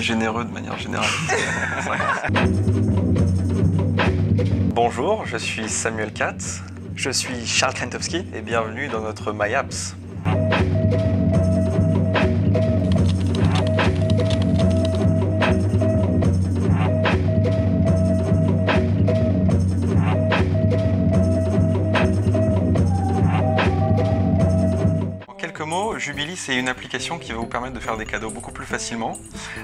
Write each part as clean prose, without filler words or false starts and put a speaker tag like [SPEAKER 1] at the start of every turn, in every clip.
[SPEAKER 1] assez généreux de manière générale. Bonjour, je suis Samuel Katz.
[SPEAKER 2] Je suis Charles Krentowski
[SPEAKER 1] et bienvenue dans notre MyApps. Jubilee, c'est une application qui va vous permettre de faire des cadeaux beaucoup plus facilement,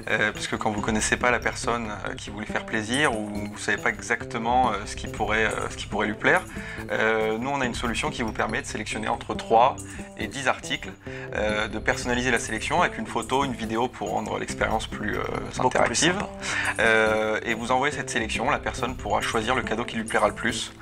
[SPEAKER 1] parce que quand vous ne connaissez pas la personne qui vous lui faire plaisir ou vous ne savez pas exactement ce qui pourrait lui plaire, nous on a une solution qui vous permet de sélectionner entre 3 et 10 articles, de personnaliser la sélection avec une photo, une vidéo pour rendre l'expérience plus interactive, et vous envoyez cette sélection, la personne pourra choisir le cadeau qui lui plaira le plus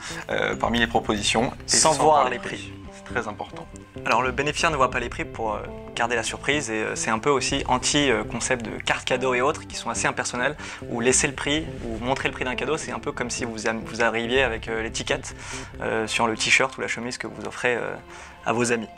[SPEAKER 1] parmi les propositions et
[SPEAKER 2] sans voir les prix.
[SPEAKER 1] C'est très important.
[SPEAKER 2] Alors le bénéficiaire ne voit pas les prix pour garder la surprise et c'est un peu aussi anti-concept de cartes cadeaux et autres qui sont assez impersonnels où laisser le prix ou montrer le prix d'un cadeau c'est un peu comme si vous arriviez avec l'étiquette sur le t-shirt ou la chemise que vous offrez à vos amis.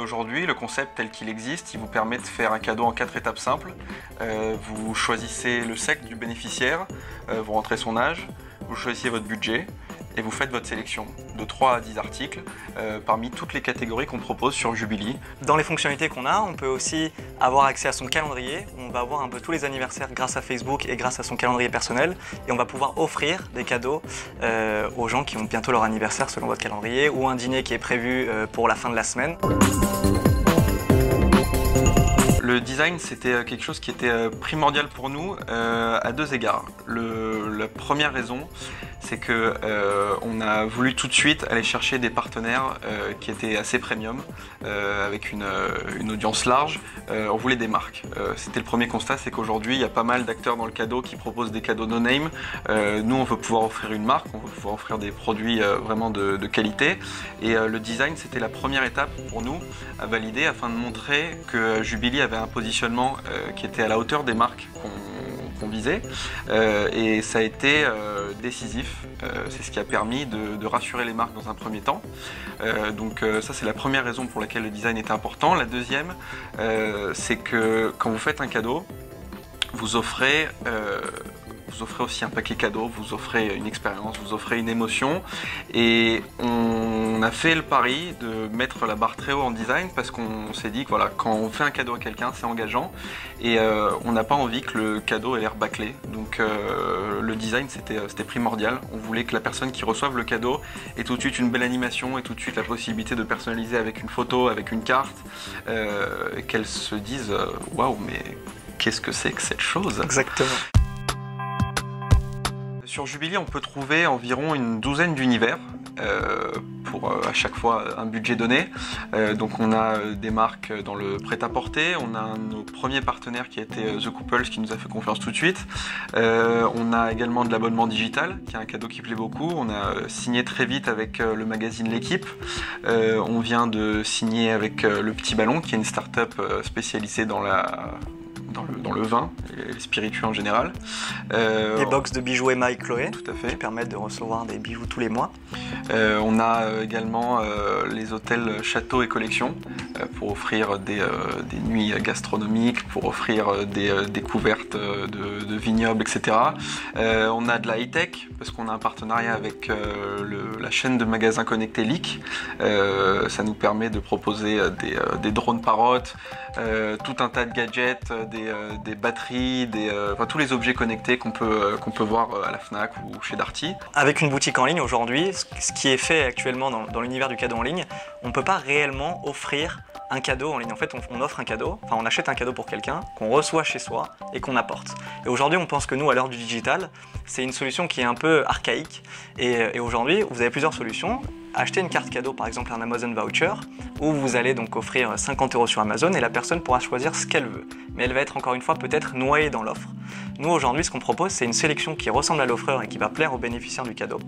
[SPEAKER 1] Aujourd'hui, le concept tel qu'il existe, il vous permet de faire un cadeau en 4 étapes simples. Vous choisissez le sexe du bénéficiaire, vous rentrez son âge, vous choisissez votre budget et vous faites votre sélection de 3 à 10 articles parmi toutes les catégories qu'on propose sur Jubilee.
[SPEAKER 2] Dans les fonctionnalités qu'on a, on peut aussi avoir accès à son calendrier. On va avoir un peu tous les anniversaires grâce à Facebook et grâce à son calendrier personnel. Et on va pouvoir offrir des cadeaux aux gens qui ont bientôt leur anniversaire selon votre calendrier ou un dîner qui est prévu pour la fin de la semaine.
[SPEAKER 1] Le design, c'était quelque chose qui était primordial pour nous à 2 égards. La première raison, c'est que on a voulu tout de suite aller chercher des partenaires qui étaient assez premium, avec une audience large. On voulait des marques. C'était le premier constat, c'est qu'aujourd'hui, il y a pas mal d'acteurs dans le cadeau qui proposent des cadeaux no-name. Nous, on veut pouvoir offrir une marque, on veut pouvoir offrir des produits vraiment de qualité. Et le design, c'était la première étape pour nous à valider afin de montrer que Jubilee avait un positionnement qui était à la hauteur des marques qu'on visait, et ça a été décisif. C'est ce qui a permis de rassurer les marques dans un premier temps. Donc ça, c'est la première raison pour laquelle le design était important. La deuxième, c'est que quand vous faites un cadeau, vous offrez aussi un paquet cadeau, vous offrez une expérience, vous offrez une émotion, et on a fait le pari de mettre la barre très haut en design parce qu'on s'est dit que voilà, quand on fait un cadeau à quelqu'un, c'est engageant et on n'a pas envie que le cadeau ait l'air bâclé. Donc le design, c'était primordial. On voulait que la personne qui reçoive le cadeau ait tout de suite une belle animation et tout de suite la possibilité de personnaliser avec une photo, avec une carte, et qu'elle se dise waouh, mais qu'est-ce que c'est que cette chose?
[SPEAKER 2] Exactement.
[SPEAKER 1] Sur Jubilee, on peut trouver environ une douzaine d'univers pour à chaque fois un budget donné. Donc on a des marques dans le prêt-à-porter, on a un de nos premiers partenaires qui a été The Couples qui nous a fait confiance tout de suite. On a également de l'abonnement digital qui est un cadeau qui plaît beaucoup. On a signé très vite avec le magazine L'Équipe. On vient de signer avec Le Petit Ballon qui est une start-up spécialisée dans le vin et les spiritueux en général.
[SPEAKER 2] Des box de bijoux Emma et Chloé,
[SPEAKER 1] tout à fait,
[SPEAKER 2] qui permettent de recevoir des bijoux tous les mois.
[SPEAKER 1] On a également les hôtels Châteaux et Collections pour offrir des nuits gastronomiques, pour offrir des découvertes de vignobles, etc. On a de la high-tech parce qu'on a un partenariat avec la chaîne de magasins connectés Leak. Ça nous permet de proposer des drones parottes, tout un tas de gadgets, des batteries, enfin, tous les objets connectés qu'on peut voir à la Fnac ou chez Darty.
[SPEAKER 2] Avec une boutique en ligne aujourd'hui, ce qui est fait actuellement dans l'univers du cadeau en ligne, on ne peut pas réellement offrir un cadeau en ligne. En fait, on offre un cadeau, enfin on achète un cadeau pour quelqu'un, qu'on reçoit chez soi et qu'on apporte. Et aujourd'hui, on pense que nous, à l'heure du digital, c'est une solution qui est un peu archaïque. Et aujourd'hui, vous avez plusieurs solutions. Acheter une carte cadeau, par exemple un Amazon Voucher, où vous allez donc offrir 50 € sur Amazon et la personne pourra choisir ce qu'elle veut. Mais elle va être encore une fois peut-être noyée dans l'offre. Nous aujourd'hui, ce qu'on propose, c'est une sélection qui ressemble à l'offreur et qui va plaire aux bénéficiaires du cadeau.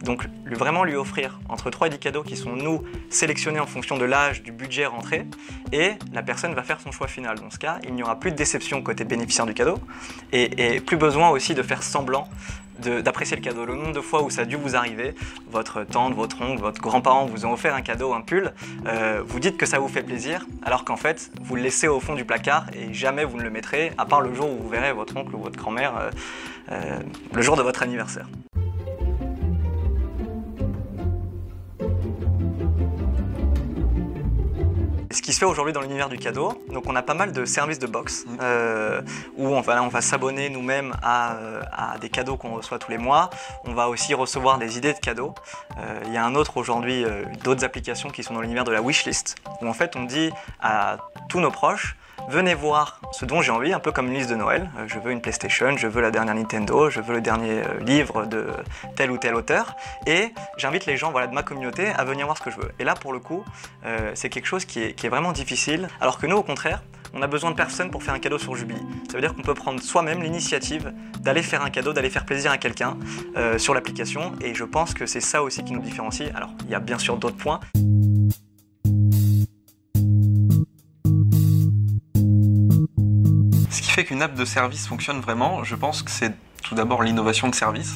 [SPEAKER 2] Donc vraiment lui offrir entre 3 et 10 cadeaux qui sont nous sélectionnés en fonction de l'âge, du budget rentré, et la personne va faire son choix final. Dans ce cas, il n'y aura plus de déception côté bénéficiaire du cadeau et plus besoin aussi de faire semblant d'apprécier le cadeau. Le nombre de fois où ça a dû vous arriver, votre tante, votre oncle, votre grand-parent vous ont offert un cadeau, un pull, vous dites que ça vous fait plaisir, alors qu'en fait, vous le laissez au fond du placard et jamais vous ne le mettrez, à part le jour où vous verrez votre oncle ou votre grand-mère le jour de votre anniversaire. Ce qui se fait aujourd'hui dans l'univers du cadeau, donc on a pas mal de services de box où on va s'abonner nous-mêmes à des cadeaux qu'on reçoit tous les mois. On va aussi recevoir des idées de cadeaux. Il y a un autre aujourd'hui, d'autres applications qui sont dans l'univers de la wishlist, où en fait on dit à tous nos proches: venez voir ce dont j'ai envie, un peu comme une liste de Noël. Je veux une PlayStation, je veux la dernière Nintendo, je veux le dernier livre de tel ou tel auteur. Et j'invite les gens de ma communauté à venir voir ce que je veux. Et là, pour le coup, c'est quelque chose qui est vraiment difficile. Alors que nous, au contraire, on a besoin de personne pour faire un cadeau sur Jubilee. Ça veut dire qu'on peut prendre soi-même l'initiative d'aller faire un cadeau, d'aller faire plaisir à quelqu'un sur l'application. Et je pense que c'est ça aussi qui nous différencie. Alors, il y a bien sûr d'autres points.
[SPEAKER 1] Ce qui fait qu'une app de service fonctionne vraiment, je pense que c'est tout d'abord l'innovation de service,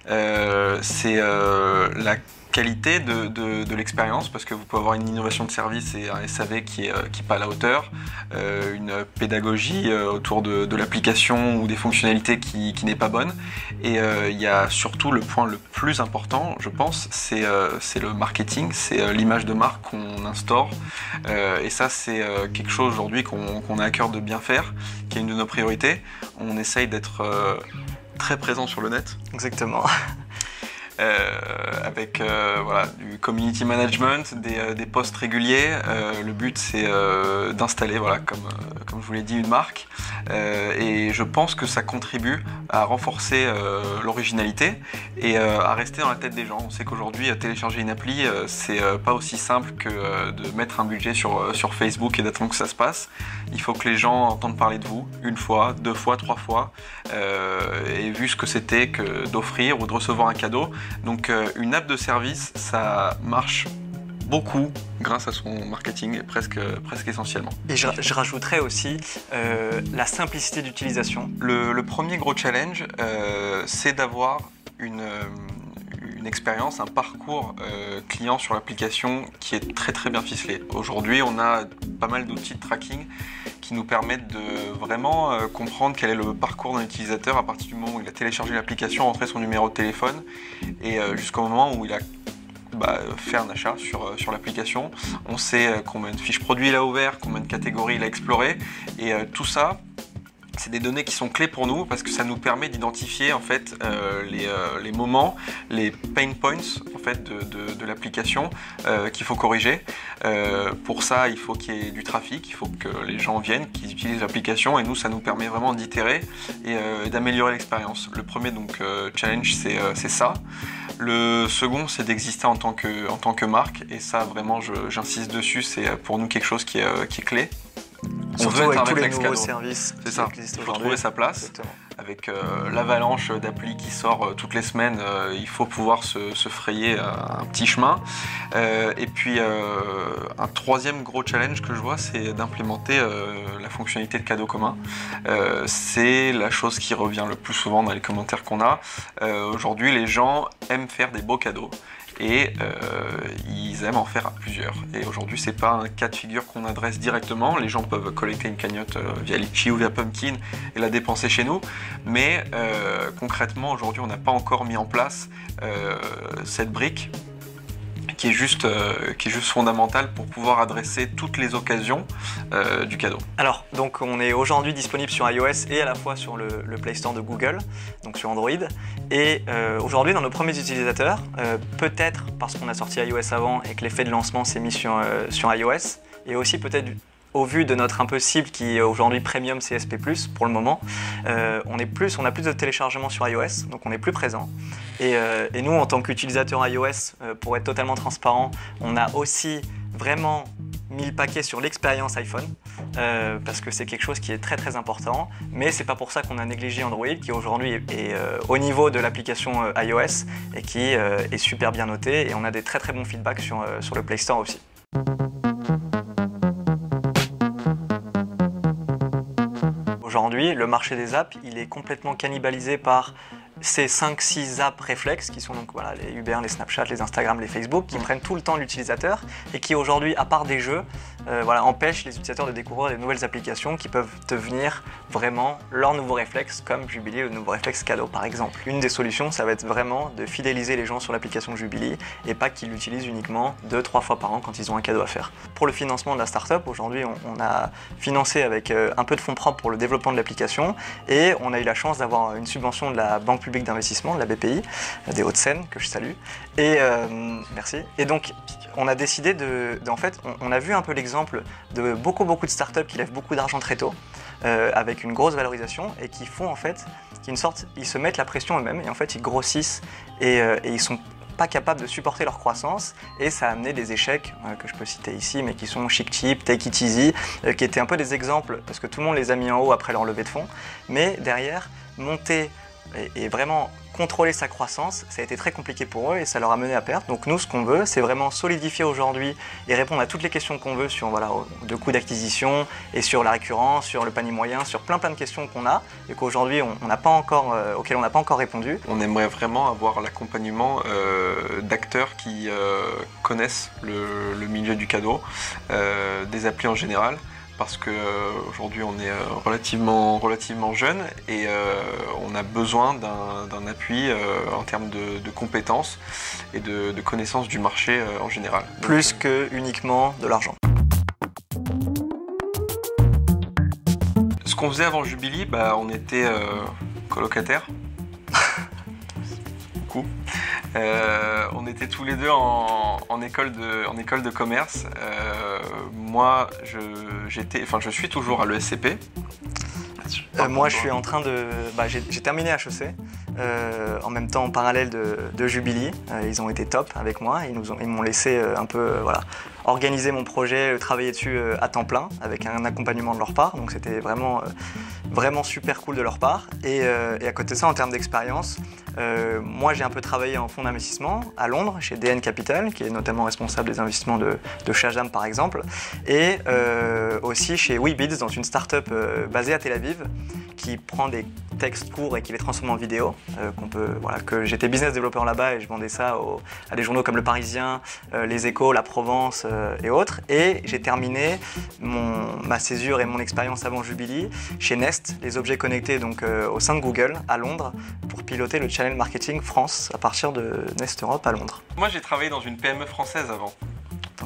[SPEAKER 1] c'est la qualité de l'expérience, parce que vous pouvez avoir une innovation de service et un SAV qui est pas à la hauteur, une pédagogie autour de l'application ou des fonctionnalités qui n'est pas bonne, et il y a surtout le point le plus important, je pense, c'est le marketing, c'est l'image de marque qu'on instaure, et ça c'est quelque chose aujourd'hui qu'on a à cœur de bien faire, qui est une de nos priorités. On essaye d'être très présent sur le net.
[SPEAKER 2] Exactement.
[SPEAKER 1] Avec du community management, des posts réguliers. Le but c'est d'installer, comme je vous l'ai dit, une marque. Et je pense que ça contribue à renforcer l'originalité et à rester dans la tête des gens. On sait qu'aujourd'hui, télécharger une appli, c'est pas aussi simple que de mettre un budget sur Facebook et d'attendre que ça se passe. Il faut que les gens entendent parler de vous une fois, 2 fois, 3 fois, et vu ce que c'était que d'offrir ou de recevoir un cadeau. Donc une app de service, ça marche beaucoup grâce à son marketing, presque essentiellement.
[SPEAKER 2] Et je rajouterais aussi la simplicité d'utilisation.
[SPEAKER 1] Le premier gros challenge, c'est d'avoir une expérience, un parcours client sur l'application qui est très très bien ficelé. Aujourd'hui, on a pas mal d'outils de tracking qui nous permettent de vraiment comprendre quel est le parcours d'un utilisateur à partir du moment où il a téléchargé l'application, rentré son numéro de téléphone et jusqu'au moment où il a fait un achat sur l'application. On sait combien de fiches produits il a ouvert, combien de catégories il a exploré, et tout ça, c'est des données qui sont clés pour nous parce que ça nous permet d'identifier en fait les moments, les pain points en fait de l'application qu'il faut corriger. Pour ça, il faut qu'il y ait du trafic, il faut que les gens viennent, qu'ils utilisent l'application, et nous, ça nous permet vraiment d'itérer et d'améliorer l'expérience. Le premier challenge, c'est ça. Le second, c'est d'exister en tant que marque, et ça vraiment, j'insiste dessus, c'est pour nous quelque chose qui est clé.
[SPEAKER 2] Surtout avec tous les nouveaux services qui existent aujourd'hui.
[SPEAKER 1] Il faut trouver sa place.
[SPEAKER 2] Exactement.
[SPEAKER 1] Avec l'avalanche d'applis qui sort toutes les semaines, il faut pouvoir se frayer un petit chemin. Et puis un troisième gros challenge que je vois, c'est d'implémenter la fonctionnalité de cadeau commun. C'est la chose qui revient le plus souvent dans les commentaires qu'on a. Aujourd'hui, les gens aiment faire des beaux cadeaux. Et ils aiment en faire à plusieurs. Et aujourd'hui, c'est pas un cas de figure qu'on adresse directement. Les gens peuvent collecter une cagnotte via Litchi ou via Pumpkin et la dépenser chez nous. Mais concrètement, aujourd'hui, on n'a pas encore mis en place cette brique qui est juste fondamentale pour pouvoir adresser toutes les occasions du cadeau.
[SPEAKER 2] Alors, donc on est aujourd'hui disponible sur iOS et à la fois sur le Play Store de Google, donc sur Android. Et aujourd'hui, dans nos premiers utilisateurs, peut-être parce qu'on a sorti iOS avant et que l'effet de lancement s'est mis sur iOS, et aussi peut-être au vu de notre un peu cible qui est aujourd'hui Premium CSP+, pour le moment, on a plus de téléchargements sur iOS, donc on est plus présent. Et nous, en tant qu'utilisateur iOS, pour être totalement transparent, on a aussi vraiment mis le paquet sur l'expérience iPhone, parce que c'est quelque chose qui est très très important, mais c'est pas pour ça qu'on a négligé Android, qui aujourd'hui est au niveau de l'application iOS et qui est super bien noté, et on a des très très bons feedbacks sur le Play Store aussi. Aujourd'hui, le marché des apps, il est complètement cannibalisé par ces 5-6 apps réflexes qui sont donc voilà, les Uber, les Snapchat, les Instagram, les Facebook, qui prennent tout le temps de l'utilisateur et qui aujourd'hui, à part des jeux, voilà, empêchent les utilisateurs de découvrir des nouvelles applications qui peuvent devenir vraiment leur nouveau réflexe, comme Jubilee, le nouveau réflexe cadeau par exemple. Une des solutions, ça va être vraiment de fidéliser les gens sur l'application Jubilee et pas qu'ils l'utilisent uniquement 2-3 fois par an quand ils ont un cadeau à faire. Pour le financement de la startup, aujourd'hui on a financé avec un peu de fonds propres pour le développement de l'application et on a eu la chance d'avoir une subvention de la Banque publique d'investissement, de la BPI, des Hauts-de-Seine, que je salue. Et merci. Et donc on a décidé en fait, on a vu un peu l'exemple de beaucoup de startups qui lèvent beaucoup d'argent très tôt, avec une grosse valorisation et qui font en fait, ils se mettent la pression eux-mêmes et en fait ils grossissent et ils sont pas capables de supporter leur croissance et ça a amené des échecs que je peux citer ici mais qui sont ShikTip, Take It Easy, qui étaient un peu des exemples parce que tout le monde les a mis en haut après leur levée de fonds, mais derrière monter et vraiment contrôler sa croissance, ça a été très compliqué pour eux et ça leur a mené à perdre. Donc nous, ce qu'on veut, c'est vraiment solidifier aujourd'hui et répondre à toutes les questions qu'on veut sur de coûts d'acquisition et sur la récurrence, sur le panier moyen, sur plein de questions qu'on a et qu'aujourd'hui auxquelles on n'a pas encore répondu.
[SPEAKER 1] On aimerait vraiment avoir l'accompagnement d'acteurs qui connaissent le milieu du cadeau, des applis en général. Parce qu'aujourd'hui on est relativement jeune et on a besoin d'un appui en termes de compétences et de connaissances du marché en général.
[SPEAKER 2] Plus que uniquement de l'argent.
[SPEAKER 1] Ce qu'on faisait avant Jubilee, on était colocataires. Beaucoup. On était tous les deux en école de commerce. Moi, je suis toujours à l'ESCP.
[SPEAKER 2] Moi, je suis en train de... j'ai terminé HEC, en même temps en parallèle de Jubilee. Ils ont été top avec moi. Ils m'ont laissé un peu organiser mon projet, travailler dessus à temps plein, avec un accompagnement de leur part. Donc c'était vraiment super cool de leur part. Et à côté de ça, en termes d'expérience, moi j'ai un peu travaillé en fonds d'investissement à Londres, chez DN Capital, qui est notamment responsable des investissements de Shazam par exemple, et aussi chez WeBids, dans une start-up basée à Tel Aviv, qui prend des textes courts et qui les transforme en vidéo, que j'étais business développeur là-bas et je vendais ça à des journaux comme Le Parisien, Les Échos, La Provence et autres. Et j'ai terminé ma césure et mon expérience avant Jubilee chez Nest, les objets connectés donc au sein de Google à Londres, pour piloter le channel marketing France à partir de Nest Europe à Londres.
[SPEAKER 1] Moi j'ai travaillé dans une PME française avant,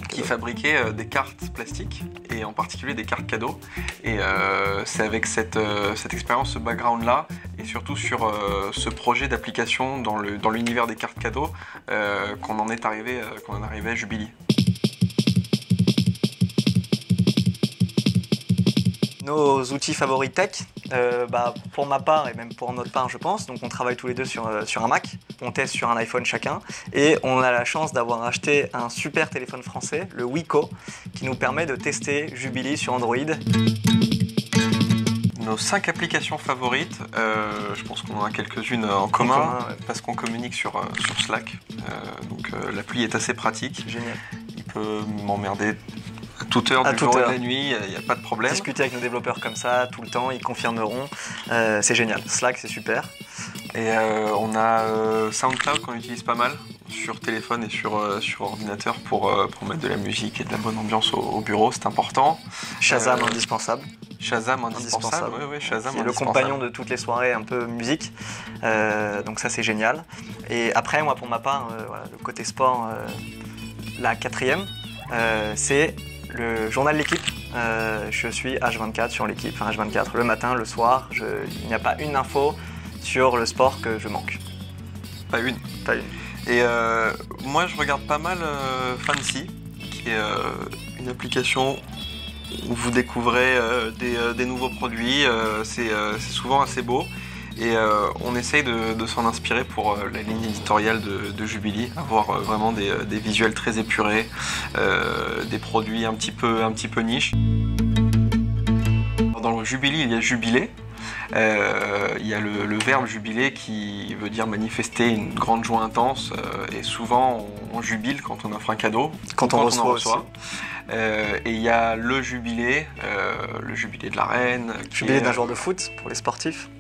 [SPEAKER 1] qui fabriquait des cartes plastiques et en particulier des cartes cadeaux. Et c'est avec cette expérience, ce background-là, et surtout sur ce projet d'application dans l'univers des cartes cadeaux qu'on en est arrivé à Jubilee.
[SPEAKER 2] Nos outils favoris tech, pour ma part et même pour notre part je pense, donc on travaille tous les deux sur un Mac, on teste sur un iPhone chacun et on a la chance d'avoir acheté un super téléphone français, le Wiko, qui nous permet de tester Jubilee sur Android.
[SPEAKER 1] Nos 5 applications favorites, je pense qu'on en a quelques-unes en commun, parce qu'on communique sur Slack, donc l'appli est assez pratique.
[SPEAKER 2] Génial.
[SPEAKER 1] Il peut m'emmerder à toute heure du jour et de la nuit, il n'y a pas de problème.
[SPEAKER 2] Discuter avec nos développeurs comme ça tout le temps, ils confirmeront, c'est génial. Slack c'est super.
[SPEAKER 1] Et on a SoundCloud qu'on utilise pas mal sur téléphone et sur ordinateur pour mettre de la musique et de la bonne ambiance au bureau, c'est important.
[SPEAKER 2] Shazam indispensable.
[SPEAKER 1] Shazam indispensable. Oui, Shazam
[SPEAKER 2] c'est le compagnon de toutes les soirées un peu musique, donc ça c'est génial. Et après moi pour ma part, le côté sport, la 4e, c'est le journal L'équipe. Je suis H24 sur l'équipe, enfin H24, le matin, le soir, il n'y a pas une info sur le sport que je manque.
[SPEAKER 1] Pas une. Et moi je regarde pas mal Fancy, qui est une application où vous découvrez des nouveaux produits, c'est souvent assez beau. Et on essaye de s'en inspirer pour la ligne éditoriale de Jubilee, avoir vraiment des visuels très épurés, des produits un petit peu niche. Dans le Jubilee, il y a jubilé. Il y a le verbe jubiler qui veut dire manifester une grande joie intense, et souvent on jubile quand on offre un cadeau,
[SPEAKER 2] quand on en reçoit.
[SPEAKER 1] Et il y a le jubilé de la reine.
[SPEAKER 2] Jubilé d'un joueur de foot pour les sportifs.